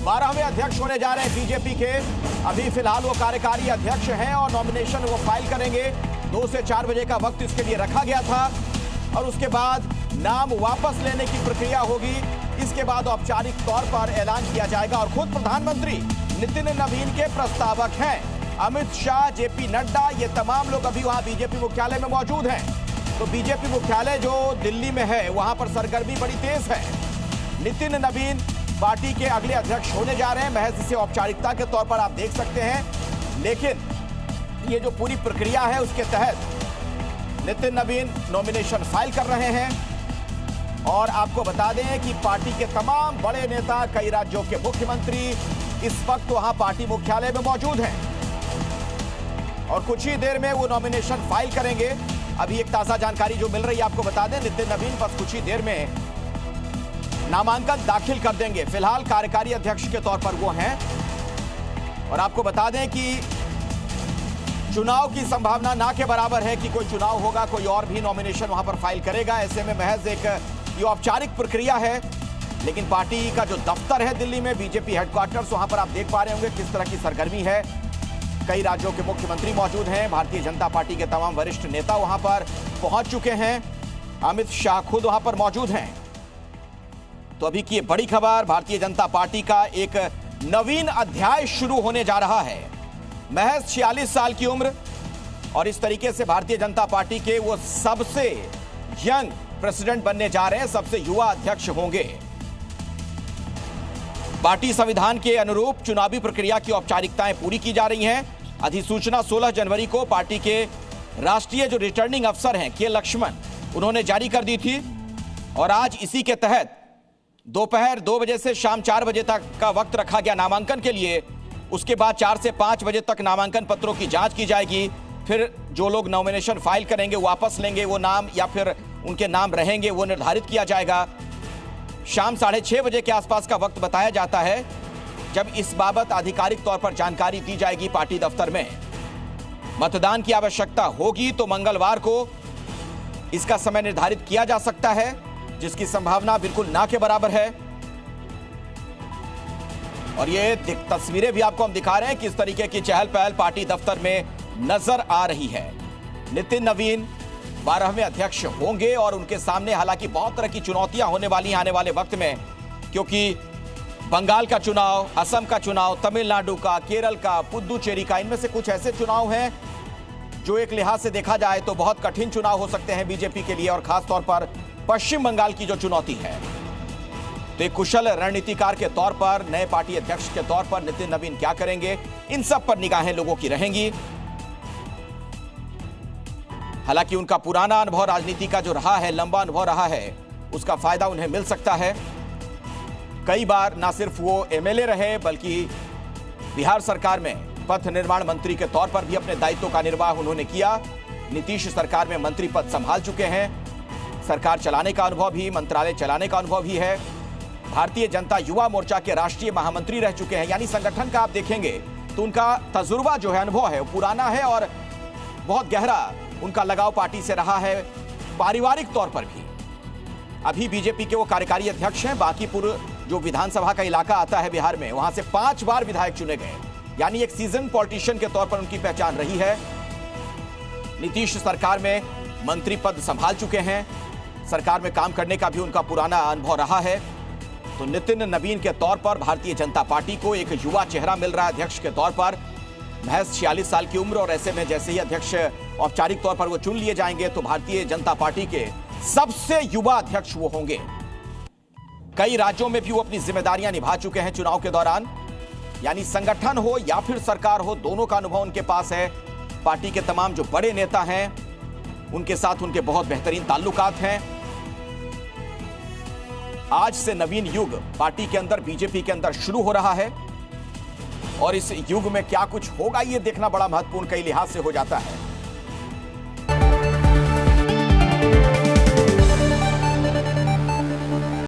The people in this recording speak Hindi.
12वें अध्यक्ष होने जा रहे हैं बीजेपी के। अभी फिलहाल वो कार्यकारी अध्यक्ष हैं और नॉमिनेशन वो फाइल करेंगे। 2 से 4 बजे का वक्त इसके लिए रखा गया था और उसके बाद नाम वापस लेने की प्रक्रिया होगी। इसके बाद औपचारिक तौर पर ऐलान किया जाएगा और खुद प्रधानमंत्री नितिन नवीन के प्रस्तावक हैं अमित शाह, जेपी नड्डा, ये तमाम लोग अभी वहां बीजेपी मुख्यालय में मौजूद हैं। तो बीजेपी मुख्यालय जो दिल्ली में है वहां पर सरगर्मी बड़ी तेज है। नितिन नवीन पार्टी के अगले अध्यक्ष होने जा रहे हैं। महज इसे औपचारिकता के तौर पर आप देख सकते हैं, लेकिन ये जो पूरी प्रक्रिया है उसके तहत नितिन नवीन नॉमिनेशन फाइल कर रहे हैं। और आपको बता दें कि पार्टी के तमाम बड़े नेता, कई राज्यों के मुख्यमंत्री इस वक्त वहां पार्टी मुख्यालय में मौजूद हैं और कुछ ही देर में वो नॉमिनेशन फाइल करेंगे। अभी एक ताजा जानकारी जो मिल रही है आपको बता दें, नितिन नवीन बस कुछ ही देर में नामांकन दाखिल कर देंगे। फिलहाल कार्यकारी अध्यक्ष के तौर पर वो हैं और आपको बता दें कि चुनाव की संभावना ना के बराबर है कि कोई चुनाव होगा, कोई और भी नॉमिनेशन वहां पर फाइल करेगा। ऐसे में महज एक ये औपचारिक प्रक्रिया है, लेकिन पार्टी का जो दफ्तर है दिल्ली में, बीजेपी हेडक्वार्टर्स, वहां पर आप देख पा रहे होंगे किस तरह की सरगर्मी है। कई राज्यों के मुख्यमंत्री मौजूद हैं, भारतीय जनता पार्टी के तमाम वरिष्ठ नेता वहां पर पहुंच चुके हैं, अमित शाह खुद वहां पर मौजूद हैं। तो अभी की बड़ी खबर, भारतीय जनता पार्टी का एक नवीन अध्याय शुरू होने जा रहा है। महज 46 साल की उम्र और इस तरीके से भारतीय जनता पार्टी के वो सबसे यंग प्रेसिडेंट बनने जा रहे हैं, सबसे युवा अध्यक्ष होंगे। पार्टी संविधान के अनुरूप चुनावी प्रक्रिया की औपचारिकताएं पूरी की जा रही हैं। अधिसूचना 16 जनवरी को पार्टी के राष्ट्रीय जो रिटर्निंग अफसर हैं के लक्ष्मण, उन्होंने जारी कर दी थी और आज इसी के तहत दोपहर 2 बजे से शाम 4 बजे तक का वक्त रखा गया नामांकन के लिए। उसके बाद 4 से 5 बजे तक नामांकन पत्रों की जांच की जाएगी। फिर जो लोग नॉमिनेशन फाइल करेंगे, वापस लेंगे वो नाम या फिर उनके नाम रहेंगे, वो निर्धारित किया जाएगा। शाम 6:30 बजे के आसपास का वक्त बताया जाता है जब इस बाबत आधिकारिक तौर पर जानकारी दी जाएगी पार्टी दफ्तर में। मतदान की आवश्यकता होगी तो मंगलवार को इसका समय निर्धारित किया जा सकता है, जिसकी संभावना बिल्कुल ना के बराबर है। और ये तस्वीरें भी आपको हम दिखा रहे हैं किस तरीके की चहल पहल पार्टी दफ्तर में नजर आ रही है। नितिन नवीन 12वें अध्यक्ष होंगे और उनके सामने हालांकि बहुत तरह की चुनौतियां होने वाली हैं आने वाले वक्त में, क्योंकि बंगाल का चुनाव, असम का चुनाव, तमिलनाडु का, केरल का, पुदुचेरी का, इनमें से कुछ ऐसे चुनाव हैं जो एक लिहाज से देखा जाए तो बहुत कठिन चुनाव हो सकते हैं बीजेपी के लिए। और खासतौर पर पश्चिम बंगाल की जो चुनौती है, तो एक कुशल रणनीतिकार के तौर पर, नए पार्टी अध्यक्ष के तौर पर नितिन नवीन क्या करेंगे, इन सब पर निगाहें लोगों की रहेंगी। हालांकि उनका पुराना अनुभव राजनीति का जो रहा है, लंबा अनुभव रहा है, उसका फायदा उन्हें मिल सकता है। कई बार ना सिर्फ वो एमएलए रहे बल्कि बिहार सरकार में पथ निर्माण मंत्री के तौर पर भी अपने दायित्व का निर्वाह उन्होंने किया। नीतीश सरकार में मंत्री पद संभाल चुके हैं। सरकार चलाने का अनुभव भी, मंत्रालय चलाने का अनुभव भी है। भारतीय जनता युवा मोर्चा के राष्ट्रीय महामंत्री रह चुके हैं। यानी संगठन का आप देखेंगे तो उनका तजुर्बा जो है, अनुभव है, वो पुराना है और बहुत गहरा उनका लगाव पार्टी से रहा है, पारिवारिक तौर पर भी। अभी बीजेपी के वो कार्यकारी अध्यक्ष हैं। बांकीपुर जो विधानसभा का इलाका आता है बिहार में, वहां से 5 बार विधायक चुने गए। यानी एक सीजन पॉलिटिशियन के तौर पर उनकी पहचान रही है। नीतीश सरकार में मंत्री पद संभाल चुके हैं। सरकार में काम करने का भी उनका पुराना अनुभव रहा है। तो नितिन नवीन के तौर पर भारतीय जनता पार्टी को एक युवा चेहरा मिल रहा है अध्यक्ष के तौर पर। महज 46 साल की उम्र और ऐसे में जैसे ही अध्यक्ष औपचारिक तौर पर वो चुन लिए जाएंगे तो भारतीय जनता पार्टी के सबसे युवा अध्यक्ष वो होंगे। कई राज्यों में भी वो अपनी जिम्मेदारियां निभा चुके हैं चुनाव के दौरान। यानी संगठन हो या फिर सरकार हो, दोनों का अनुभव उनके पास है। पार्टी के तमाम जो बड़े नेता हैं उनके साथ उनके बहुत बेहतरीन ताल्लुकात हैं। आज से नवीन युग पार्टी के अंदर, बीजेपी के अंदर शुरू हो रहा है और इस युग में क्या कुछ होगा ये देखना बड़ा महत्वपूर्ण कई लिहाज से हो जाता है।